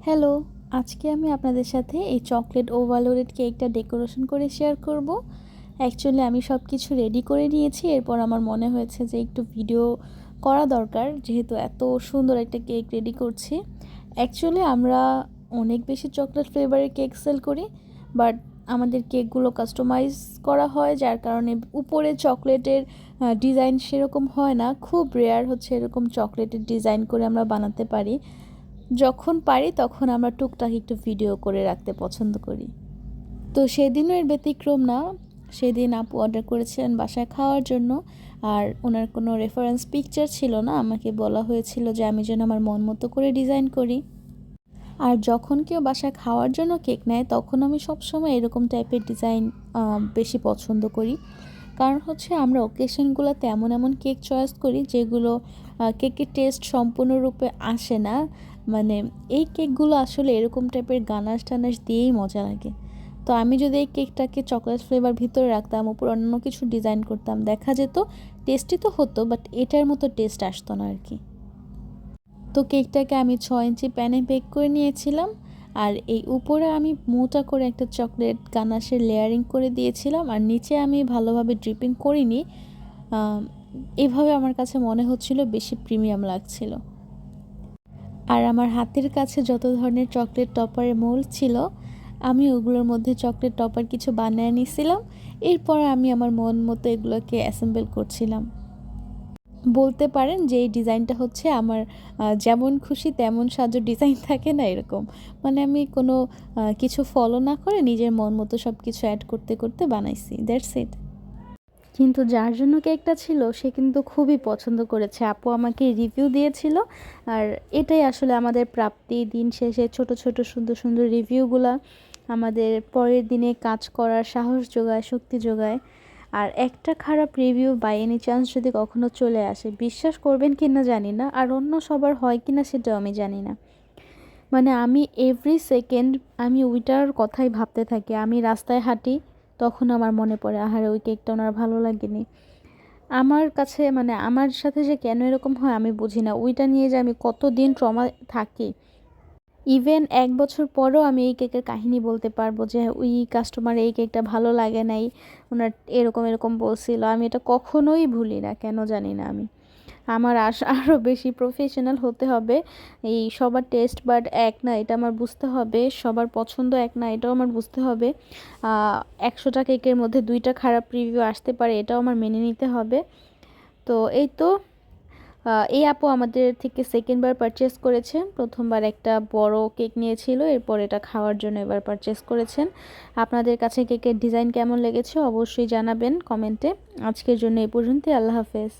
Hello, আজকে আমি আপনাদের সাথে এই চকলেট ওভারলোডেড কেকটা ডেকোরেশন করে শেয়ার করব। অ্যাকচুয়ালি আমি সব কিছু রেডি করে নিয়েছি। এরপর আমার মনে হয়েছে যে একটু ভিডিও করা দরকার, যেহেতু এত সুন্দর একটা কেক রেডি করছি। অ্যাকচুয়ালি আমরা অনেক বেশি চকলেট ফ্লেভারের কেক সেল করি, বাট আমাদের কেকগুলো কাস্টমাইজ করা হয়, যার কারণে উপরে চকলেটের ডিজাইন সেরকম হয় না। খুব রেয়ার হচ্ছে এরকম চকলেটের ডিজাইন করে আমরা বানাতে পারি। যখন পারি তখন আমরা টুকটাক একটু ভিডিও করে রাখতে পছন্দ করি। তো সেদিনও এর ব্যতিক্রম না। সেদিন আপু অর্ডার করেছিলেন বাসায় খাওয়ার জন্য, আর ওনার কোনো রেফারেন্স পিকচার ছিল না। আমাকে বলা হয়েছিল যে আমি যেন আমার মন মতো করে ডিজাইন করি। আর যখন কেউ বাসায় খাওয়ার জন্য কেক নেয় তখন আমি সবসময় এরকম টাইপের ডিজাইন বেশি পছন্দ করি। কারণ হচ্ছে আমরা অকেশনগুলোতে এমন এমন কেক চয়েস করি যেগুলো কেকের টেস্ট সম্পূর্ণরূপে আসে না। মানে এই কেকগুলো আসলে এরকম টাইপের গানাশ টানাশ দিয়েই মজা লাগে। তো আমি যদি এই কেকটাকে চকলেট ফ্লেভার ভিতরে রাখতাম, উপর অন্য কিছু ডিজাইন করতাম, দেখা যেত টেস্টি তো হতো, বাট এটার মতো টেস্ট আসতো না আর কি। তো কেকটাকে আমি 6 ইঞ্চি প্যানে বেক করে নিয়েছিলাম, আর এই উপরে আমি মোটা করে একটা চকলেট গানাশের লেয়ারিং করে দিয়েছিলাম, আর নিচে আমি ভালোভাবে ড্রিপিং করিনি। এভাবে আমার কাছে মনে হচ্ছিল বেশি প্রিমিয়াম লাগছিল। আর আমার হাতের কাছে যত ধরনের চকলেট টপারের মোল্ড ছিল, আমি ওগুলোর মধ্যে চকলেট টপার কিছু বানিয়ে নিয়েছিলাম। এরপর আমি আমার মন মতো এগুলোকে অ্যাসেম্বল করছিলাম। বলতে পারেন যে এই ডিজাইনটা হচ্ছে আমার যেমন খুশি তেমন সাজো ডিজাইন থাকে না, এরকম। মানে আমি কোনো কিছু ফলো না করে নিজের মন মতো সব কিছু অ্যাড করতে করতে বানাইছি, দ্যাটস ইট। কিন্তু যার জন্য কেকটা ছিল সে কিন্তু খুবই পছন্দ করেছে, আপু আমাকে রিভিউ দিয়েছিল। আর এটাই আসলে আমাদের প্রাপ্তি। দিন শেষে ছোট ছোট সুন্দর সুন্দর রিভিউগুলা আমাদের পরের দিনে কাজ করার সাহস যোগায়, শক্তি যোগায়। আর একটা খারাপ রিভিউ বাই এনি চান্স যদি কখনো চলে আসে, বিশ্বাস করবেন কি না জানি না, আর অন্য সবার হয় কি না সেটাও আমি জানি না। মানে আমি এভরি সেকেন্ড আমি ওইটার কথাই ভাবতে থাকি। আমি রাস্তায় হাঁটি, তখন আমার মনে পড়ে আহারে ওই কেকটা ওনার ভালো লাগেনি। আমার কাছে মানে আমার সাথে যে কেন এরকম হয় আমি বুঝি না। ওইটা নিয়ে যে আমি কতদিন ট্রমা থাকি। ইভেন 1 বছর পরেও আমি এই কেকের কাহিনী বলতে পারবো যে ওই কাস্টমার এই কেকটা ভালো লাগে নাই, ওনার এরকম এরকম বলছিল। আমি এটা কখনোই ভুলি না, কেন জানি না। আমি আমার আরও বেশি প্রফেশনাল হতে হবে। এই সবার টেস্ট বাট এক না, এটা আমার বুঝতে হবে। সবার পছন্দ এক না, এটাও আমার বুঝতে হবে। 100টা কেকের মধ্যে 2টা খারাপ রিভিউ আসতে পারে, এটাও আমার মেনে নিতে হবে। তো এই তো এই আপু আমাদের থেকে সেকেন্ডবার পারচেস করেছেন। প্রথমবার একটা বড় কেক নিয়েছিল, এরপর এটা খাওয়ার জন্য এবার পারচেস করেছেন। আপনাদের কাছে কেকের ডিজাইন কেমন লেগেছে অবশ্যই জানাবেন কমেন্টে। আজকের জন্য এই পর্যন্তই। আল্লাহ হাফেজ।